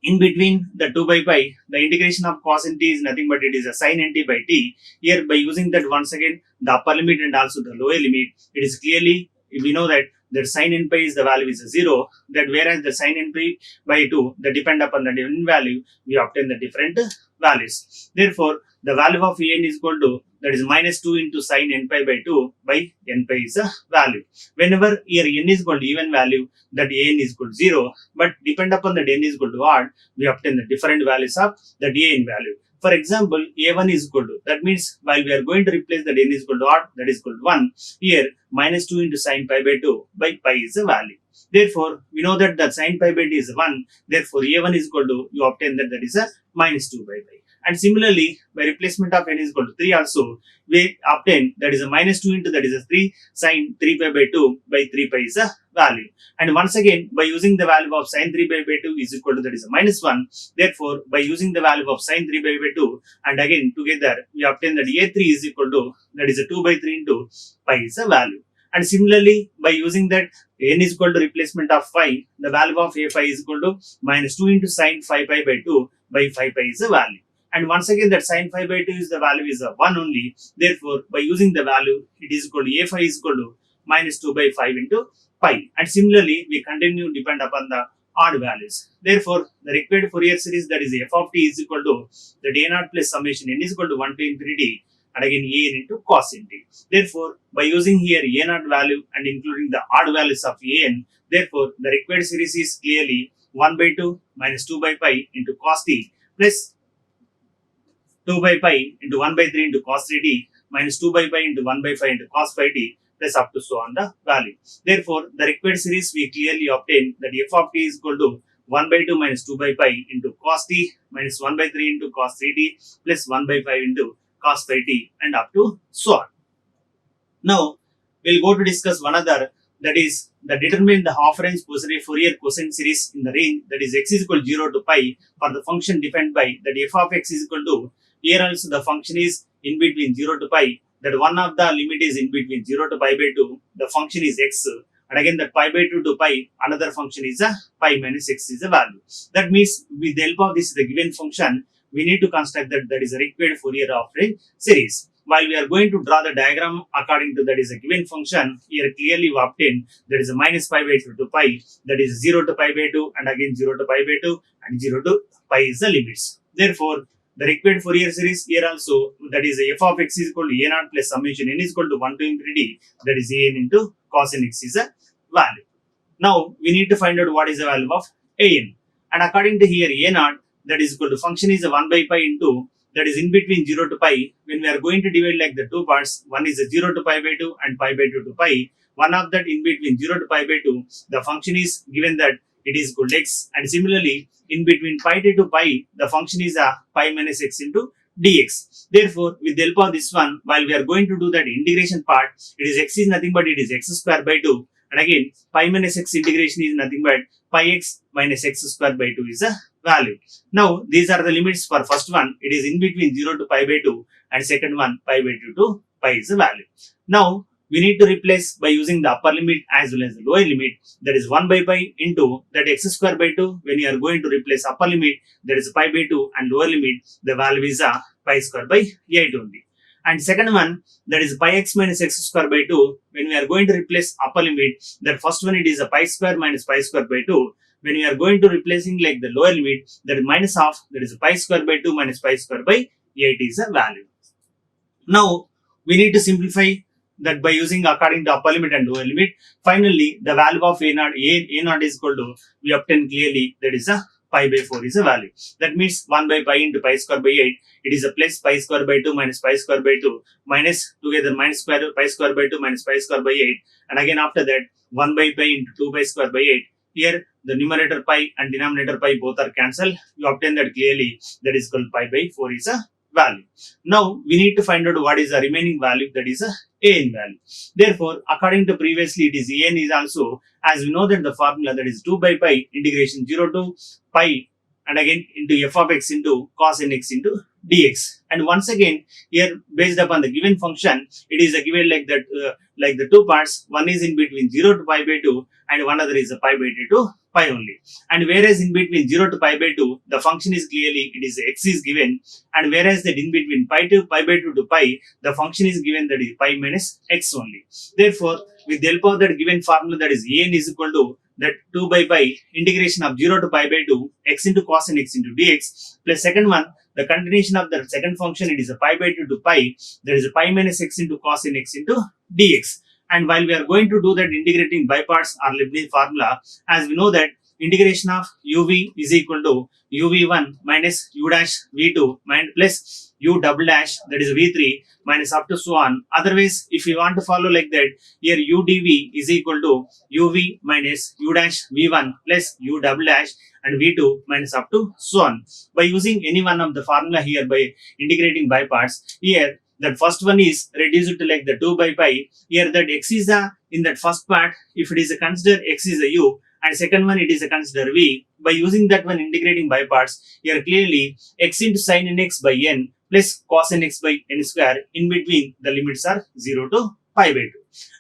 in between the 2 by pi, the integration of cos n t is nothing but it is a sin n t by t. Here by using that once again the upper limit and also the lower limit, it is clearly, we know that sin n pi is the value is a 0, that whereas the sin n pi by 2, the depend upon the given value, we obtain the different values. Therefore, the value of n is equal to, that is minus 2 into sin n pi by 2 by n pi is a value. Whenever here n is equal to even value, that n is equal to 0, but depend upon that n is equal to odd, we obtain the different values of that n value. For example, a1 is equal to, that means while we are going to replace that n is equal to odd, that is equal to 1, here minus 2 into sin pi by 2 by pi is a value. Therefore, we know that the sin pi by 2 is 1, therefore a1 is equal to, you obtain that that is a minus 2 by pi. And similarly, by replacement of n is equal to 3 also, we obtain that is a minus 2 into, that is a 3 sin 3 pi by 2 by 3 pi is a value. And once again, by using the value of sin 3 pi by 2 is equal to, that is a minus 1. Therefore, by using the value of sin 3 pi by 2 and again together, we obtain that a3 is equal to, that is a 2 by 3 into pi is a value. And similarly, by using that n is equal to replacement of 5, the value of a5 is equal to minus 2 into sin 5 pi by 2 by 5 pi is a value. And once again, that sin 5 by 2 is the value is a 1 only. Therefore, by using the value, it is equal to a5 is equal to minus 2 by 5 into pi. And similarly, we continue depend upon the odd values. Therefore, the required Fourier series, that is f of t is equal to the a naught plus summation n is equal to 1 to infinity and again a n into cos n t. Therefore, by using here a naught value and including the odd values of a n, therefore, the required series is clearly 1 by 2 minus 2 by pi into cos t plus 2 by pi into 1 by 3 into cos 3t minus 2 by pi into 1 by 5 into cos 5t plus up to so on the value. Therefore, the required series we clearly obtain that f of t is equal to 1 by 2 minus 2 by pi into cos t minus 1 by 3 into cos 3t plus 1 by 5 into cos 5t and up to so on. Now, we'll go to discuss one other, that is the determine the half range Fourier cosine series in the range that is x is equal to 0 to pi for the function defined by that f of x is equal to, here also the function is in between 0 to pi, that one of the limit is in between 0 to pi by 2, the function is x, and again that pi by 2 to pi, another function is a pi minus x is a value. That means with the help of this the given function, we need to construct that is a required Fourier half range series. While we are going to draw the diagram according to that is a given function, here clearly we obtain that is a minus pi by 2 to pi, that is 0 to pi by 2 and again 0 to pi by 2 and 0 to pi is the limits. Therefore, the required Fourier series here also, that is f of x is equal to a naught plus summation n is equal to 1 to infinity, that is a n into cos n x is a value. Now, we need to find out what is the value of a n. And according to here a naught, that is equal to function is a 1 by pi into, that is in between 0 to pi. When we are going to divide like the two parts, one is a 0 to pi by 2 and pi by 2 to pi. One of that in between 0 to pi by 2, the function is given that it is equal to x, and similarly in between pi to pi, the function is a pi minus x into dx. Therefore, with the help of this one, while we are going to do that integration part, it is x is nothing but it is x square by 2, and again pi minus x integration is nothing but pi x minus x square by 2 is a value. Now, these are the limits for first one, it is in between 0 to pi by 2, and second one pi by 2 to pi is a value. Now, we need to replace by using the upper limit as well as the lower limit, that is 1 by pi into that x square by 2. When you are going to replace upper limit, that is pi by 2, and lower limit, the value is a pi square by 8 only. And second one, that is pi x minus x square by 2. When we are going to replace upper limit, that first one it is a pi square minus pi square by 2. When we are going to replacing like the lower limit, that is minus half, that is pi square by 2 minus pi square by 8 is a value. Now, we need to simplify that by using according to upper limit and lower limit, finally the value of a naught is equal to, we obtain clearly that is a pi by 4 is a value. That means 1 by pi into pi square by 8, it is a plus pi square by 2 minus pi square by 2 minus together minus square pi square by 2 minus pi square by 8, and again after that 1 by pi into 2 pi square by 8. Here the numerator pi and denominator pi both are cancelled. You obtain that clearly that is equal to pi by 4 is a value. Now we need to find out what is the remaining value, that is a an value. Therefore, according to previously it is an is also, as we know that the formula that is 2 by pi integration 0 to pi and again into f of x into cos nx into dx. And once again here based upon the given function, it is given like that, like the two parts, one is in between 0 to pi by 2 and one other is a pi by 2 to pi only. And whereas in between 0 to pi by 2 the function is clearly, it is x is given, and whereas that in between pi to pi by 2 to pi the function is given, that is pi minus x only. Therefore, with the help of that given formula, that is an is equal to that 2 by pi integration of 0 to pi by 2 x into cos nx into dx, plus second one the continuation of the second function, it is a pi by 2 to pi, there is a pi minus x into cos nx into dx. And while we are going to do that integrating by parts or Leibniz formula, as we know that integration of uv is equal to uv1 minus u dash v2 plus u double dash, that is v3 minus up to so on. Otherwise, if you want to follow like that, here u dv is equal to uv minus u dash v1 plus u double dash and v2 minus up to so on. By using any one of the formula here by integrating by parts, here that first one is reduced to like the 2 by pi. Here that x is a, in that first part, if it is a consider x is a u, and second one it is a consider v. By using that one integrating by parts, here clearly x into sin nx by n plus cos nx by n square, in between the limits are 0 to pi by 2.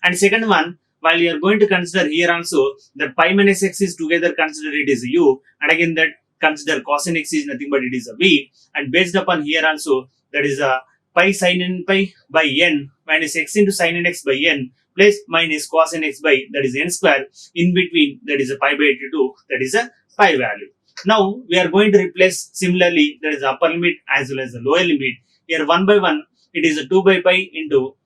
And second one, while you are going to consider here also that pi minus x is together consider it is a u, and again that consider cos nx is nothing but it is a v, and based upon here also that is a pi sin n pi by n minus x into sin nx by n plus minus cos nx by, that is n square, in between that is a pi by 2, that is a pi value. Now we are going to replace similarly, that is the upper limit as well as the lower limit. Here 1 by 1 it is a 2 by pi into,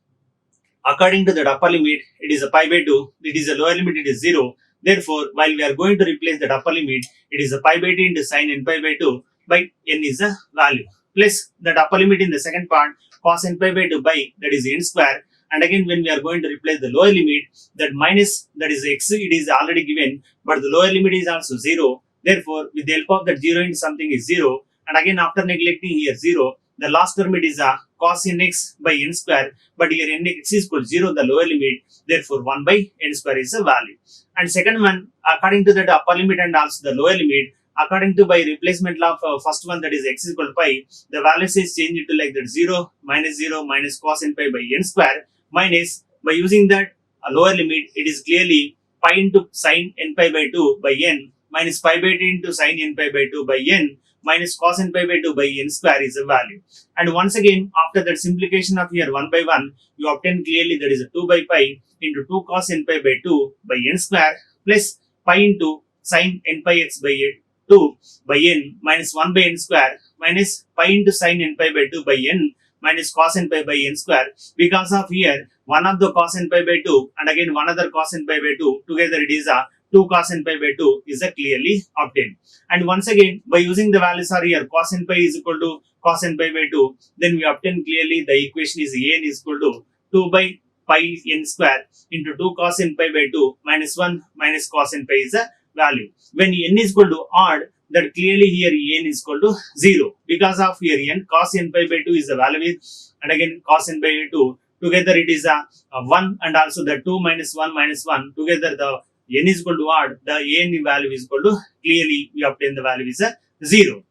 according to the upper limit it is a pi by 2, it is a lower limit it is 0. Therefore, while we are going to replace that upper limit, it is a pi by 2 into sin n pi by 2 by n is a value, plus that upper limit in the second part cos n pi by 2 by, that is n square. And again when we are going to replace the lower limit, that minus, that is x, it is already given, but the lower limit is also 0. Therefore, with the help of that 0 into something is 0, and again after neglecting here 0, the last term it is a cos nx by n square, but here nx is equal to 0, the lower limit, therefore 1 by n square is a value. And second one, according to that upper limit and also the lower limit, according to by replacement of first one, that is x is equal to pi, the values is changed to like that 0 minus cos n pi by n square, minus by using that lower limit, it is clearly pi into sin n pi by 2 by n minus pi by 2 into sin n pi by 2 by n minus cos n pi by 2 by n square is a value. And once again after that simplification of here 1 by 1, you obtain clearly that is a 2 by pi into 2 cos n pi by 2 by n square plus pi into sin n pi x by 2 by n minus 1 by n square minus pi into sin n pi by 2 by n minus cos n pi by n square. Because of here one of the cos n pi by 2 and again one other cos n pi by 2, together it is a 2 cos n pi by 2 is a clearly obtained. And once again by using the values are here cos n pi is equal to cos n pi by 2, then we obtain clearly the equation is n is equal to 2 by pi n square into 2 cos n pi by 2 minus 1 minus cos n pi is a value. When n is equal to odd, that clearly here n is equal to 0, because of here n cos n pi by 2 is the value, and again cos n pi by 2, together it is a 1, and also the 2 minus 1 minus 1, together the n is equal to odd, the n value is equal to, clearly we obtain the value is a 0.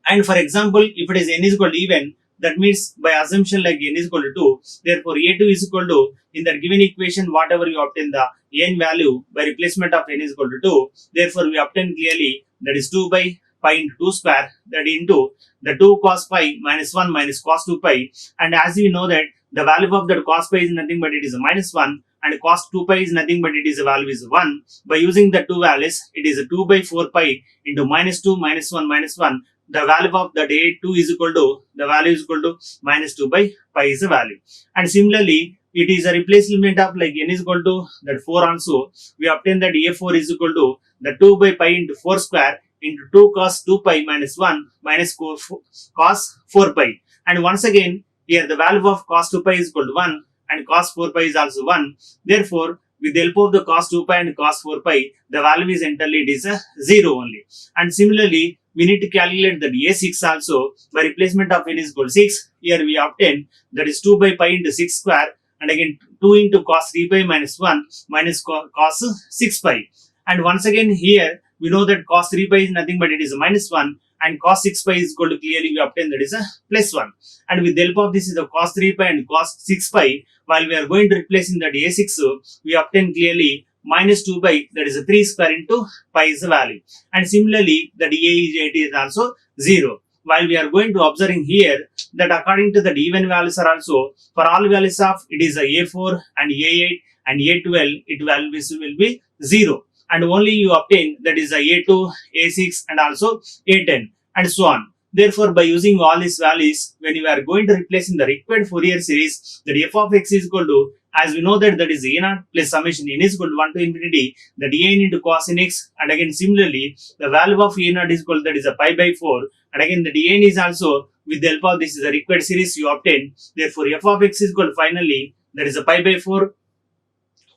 And for example, if it is n is equal to even, that means by assumption like n is equal to 2, therefore a2 is equal to, in that given equation whatever you obtain the n value by replacement of n is equal to 2, therefore we obtain clearly that is 2 by pi into 2 square, that into the 2 cos pi minus 1 minus cos 2 pi, and as we know that the value of that cos pi is nothing but it is a minus 1, and cos 2 pi is nothing but it is a value is 1. By using the two values, it is a 2 by 4 pi into minus 2 minus 1 minus 1. The value of that a2 is equal to, the value is equal to minus 2 by pi is a value. And similarly, it is a replacement of like n is equal to that 4 also. We obtain that a4 is equal to the 2 by pi into 4 square into 2 cos 2 pi minus 1 minus cos 4 pi. And once again, here the value of cos 2 pi is equal to 1 and cos 4 pi is also 1. Therefore, with the help of the cos 2 pi and cos 4 pi, the value is entirely it is a 0 only. And similarly, we need to calculate that a6 also by replacement of n is equal to 6. Here we obtain that is 2 by pi into 6 square and again 2 into cos 3 pi minus 1 minus cos 6 pi. And once again here we know that cos 3 pi is nothing but it is a minus 1 and cos 6 pi is equal to clearly we obtain that is a plus 1. And with the help of this is the cos 3 pi and cos 6 pi, while we are going to replace in that a6, we obtain clearly minus 2 by that is a 3 square into pi is the value. And similarly the dA is also 0. While we are going to observing here that according to the even values are also for all values of it is a a4 and a8 and a12 it values will be 0. And only you obtain that is a a2, a6 and also a10 and so on. Therefore, by using all these values, when you are going to replace in the required Fourier series, that f of x is equal to, as we know that is a0 plus summation n is equal to 1 to infinity, that an into cos nx, and again similarly, the value of a0 is equal to that is a pi by 4, and again the an is also, with the help of this is the required series you obtain. Therefore, f of x is equal to finally, that is a pi by 4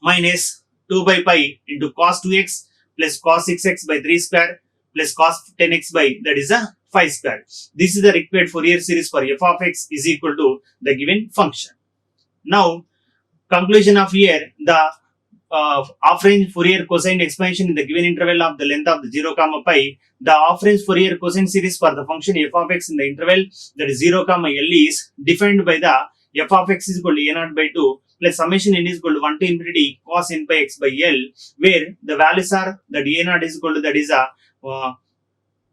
minus 2 by pi into cos 2x plus cos 6x by 3 square plus cos 10x by that is a 5 square. This is the required Fourier series for f of x is equal to the given function. Now, conclusion of here, the half-range Fourier cosine expansion in the given interval of the length of the 0 comma pi, the half-range Fourier cosine series for the function f of x in the interval that is 0 comma l is defined by the f of x is equal to a0 by 2 plus summation n is equal to 1 to infinity cos n pi x by l, where the values are that a0 is equal to that is a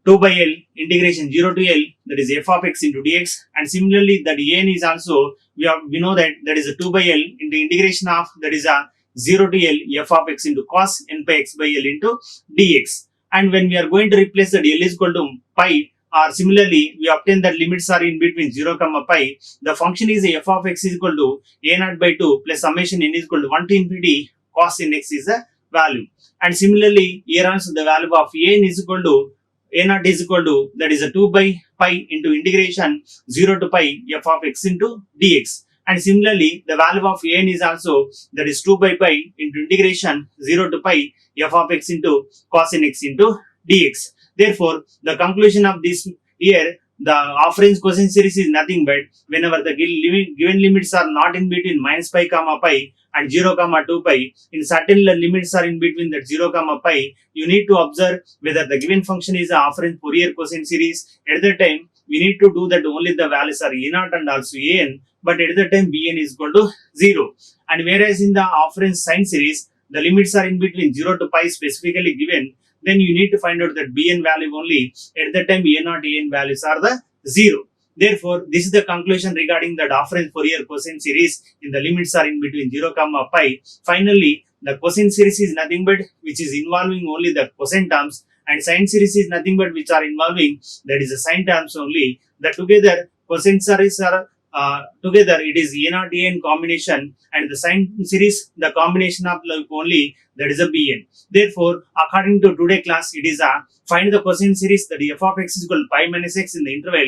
2 by L integration 0 to L that is f of x into dx, and similarly that n is also we know that is a 2 by L into integration of that is a 0 to L f of x into cos n pi x by L into dx. And when we are going to replace that L is equal to pi, or similarly we obtain that limits are in between 0 comma pi, the function is f of x is equal to a0 by 2 plus summation n is equal to 1 to infinity cos n x is the value. And similarly here also the value of an is equal to a0 is equal to that is a 2 by pi into integration 0 to pi f of x into dx. And similarly the value of n is also that is 2 by pi into integration 0 to pi f of x into cos n x into dx. Therefore, the conclusion of this here, the half-range cosine series is nothing but whenever the given limits are not in between minus pi comma pi and 0 comma 2 pi, in certain limits are in between that 0 comma pi, you need to observe whether the given function is a half-range Fourier cosine series. At that time, we need to do that only the values are a0 and also an, but at the time bn is equal to 0. And whereas in the half-range sine series, the limits are in between 0 to pi specifically given, then you need to find out that bn value only. At that time, a0 an values are the 0. Therefore, this is the conclusion regarding the half-range Fourier cosine series in the limits are in between 0 comma pi. Finally, the cosine series is nothing but which is involving only the cosine terms, and sine series is nothing but which are involving that is the sine terms only. That together cosine series are together it is a0 an combination, and the sine series the combination of only that is a bn. Therefore, according to today class, it is a find the cosine series that f of x is equal to pi minus x in the interval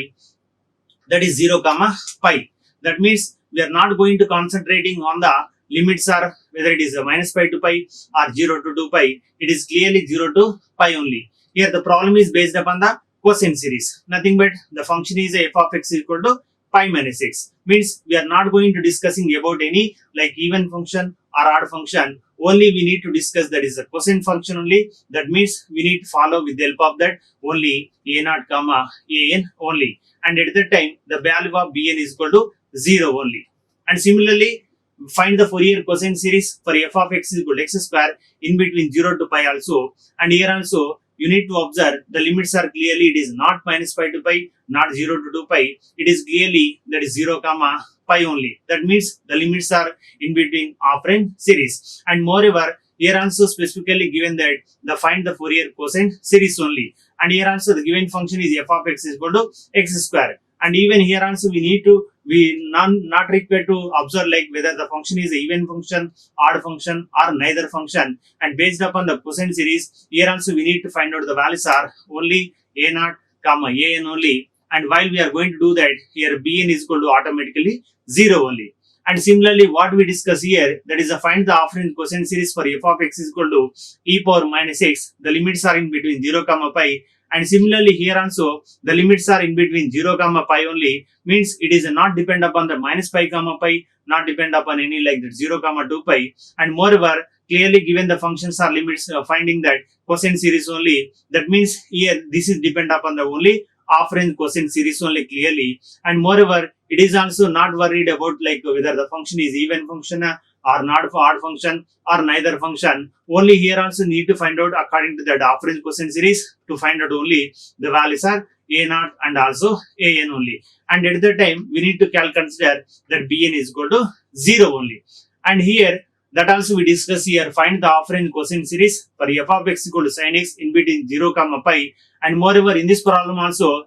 that is 0 comma pi. That means we are not going to concentrating on the limits are whether it is a minus pi to pi or 0 to 2 pi. It is clearly 0 to pi only. Here the problem is based upon the cosine series. Nothing but the function is f of x is equal to pi minus x. Means we are not going to discussing about any like even function or odd function. Only we need to discuss that is a cosine function only. That means we need to follow with the help of that only a0 comma an only. And at that time the value of bn is equal to 0 only. And similarly find the Fourier cosine series for f of x is equal to x square in between 0 to pi also. And here also you need to observe the limits are clearly it is not minus pi to pi, not 0 to 2 pi. It is clearly that is 0 comma pi only. That means the limits are in between half-range series. And moreover, here also specifically given that the find the Fourier cosine series only. And here also the given function is f of x is equal to x square. And even here also we need to we not required to observe like whether the function is a even function, odd function, or neither function. And based upon the cosine series, here also we need to find out the values are only a naught comma an only. And while we are going to do that, here bn is equal to automatically 0 only. And similarly, what we discuss here, that is find the afferent cosine series for f of x is equal to e power minus x. The limits are in between 0 comma pi. And similarly, here also the limits are in between 0 comma pi only, means it is not depend upon the minus pi comma pi, not depend upon any like that 0 comma 2 pi. And moreover, clearly given the functions are limits, finding that cosine series only, that means here this is depend upon the only afferent cosine series only clearly. And moreover, it is also not worried about like whether the function is even function or not for odd function or neither function. Only here also need to find out according to that afferent cosine series, to find out only the values are a naught and also an only. And at that time we need to consider that bn is equal to 0 only. And here that also we discuss here, find the afferent cosine series for f of x equal to sin x in between 0 comma pi. And moreover, in this problem also,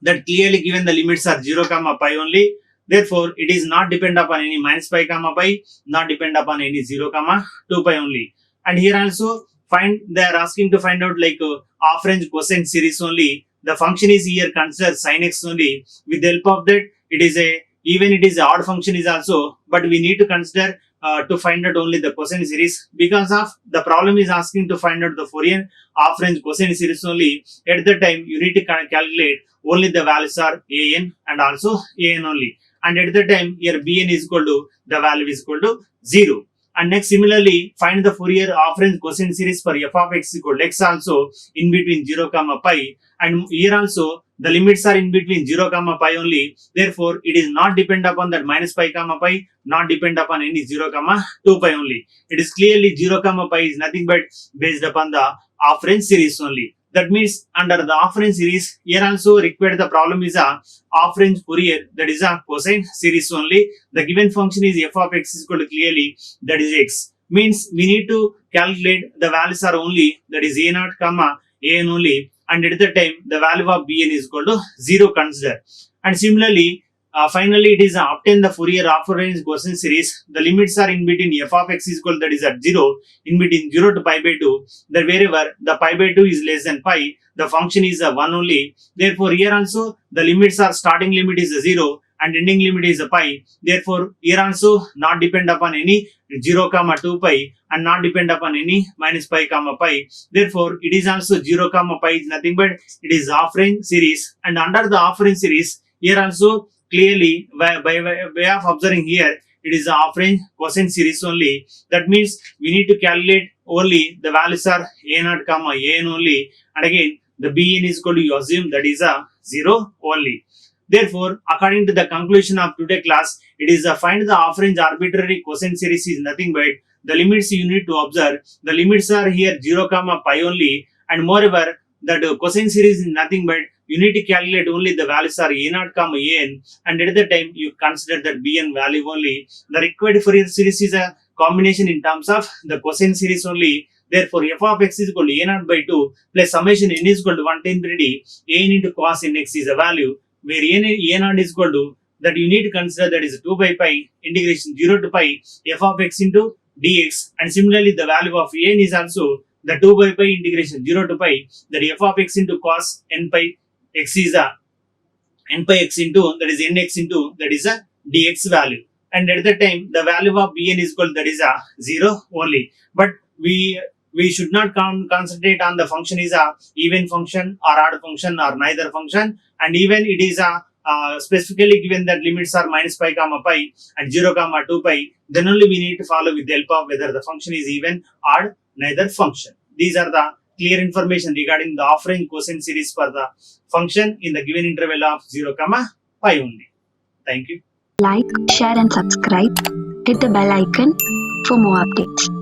that clearly given the limits are 0 comma pi only, therefore it is not depend upon any minus pi comma pi, not depend upon any 0 comma 2 pi only. And here also find, they are asking to find out like afferent cosine series only. The function is here consider sin x only. With the help of that, it is a, even it is a odd function is also, but we need to consider to find out only the cosine series, because of the problem is asking to find out the Fourier afferent cosine series only. At the time you need to calculate only the values are an and also an only. And at the time here bn is equal to, the value is equal to 0. And next similarly, find the Fourier afferent cosine series for f of x equal to x also in between 0 comma pi. And here also the limits are in between 0 comma pi only, therefore it is not depend upon that minus pi comma pi, not depend upon any 0 comma 2 pi only. It is clearly 0 comma pi is nothing but based upon the afferent series only. That means under the afferent series, here also required the problem is a afferent Fourier, that is a cosine series only. The given function is f of x is equal to clearly that is x, means we need to calculate the values are only, that is a naught comma an only. And at the time the value of bn is equal to 0 consider. And similarly, finally it is obtain the Fourier afferent cosine series. The limits are in between f of x is equal, that is at 0, in between 0 to pi by 2, that wherever the pi by 2 is less than pi, the function is a 1 only. Therefore here also the limits are, starting limit is a 0 and ending limit is a pi. Therefore here also not depend upon any 0 comma 2 pi and not depend upon any minus pi comma pi. Therefore it is also 0 comma pi is nothing but it is afferent series. And under the afferent series, here also clearly by way of observing here, it is afferent cosine series only. That means we need to calculate only the values are a naught comma an only. And again the bn is equal to, you assume that is a 0 only. Therefore, according to the conclusion of today's class, it is find the afferent arbitrary cosine series is nothing but the limits you need to observe. The limits are here 0 comma pi only. And moreover, that cosine series is nothing but you need to calculate only the values are a naught comma an. And at the time you consider that bn value only. The required Fourier series is a combination in terms of the cosine series only. Therefore f of x is equal to a naught by 2 plus summation n is equal to 1 10 3d an into cos n x is a value, where a naught is equal to, that you need to consider, that is 2 by pi integration 0 to pi f of x into dx. And similarly the value of n is also the 2 by pi integration 0 to pi, that f of x into cos n pi x is a n pi x into, that is nx into, that is a dx value. And at that time the value of bn is equal, that is a 0 only. But we should not concentrate on the function is a even function or odd function or neither function. And even it is a specifically given that limits are minus pi comma pi and 0 comma 2 pi, then only we need to follow with the help of whether the function is even odd neither function. These are the clear information regarding the afferent cosine series for the function in the given interval of 0 comma pi only. Thank you. Like, share and subscribe. Hit the bell icon for more updates.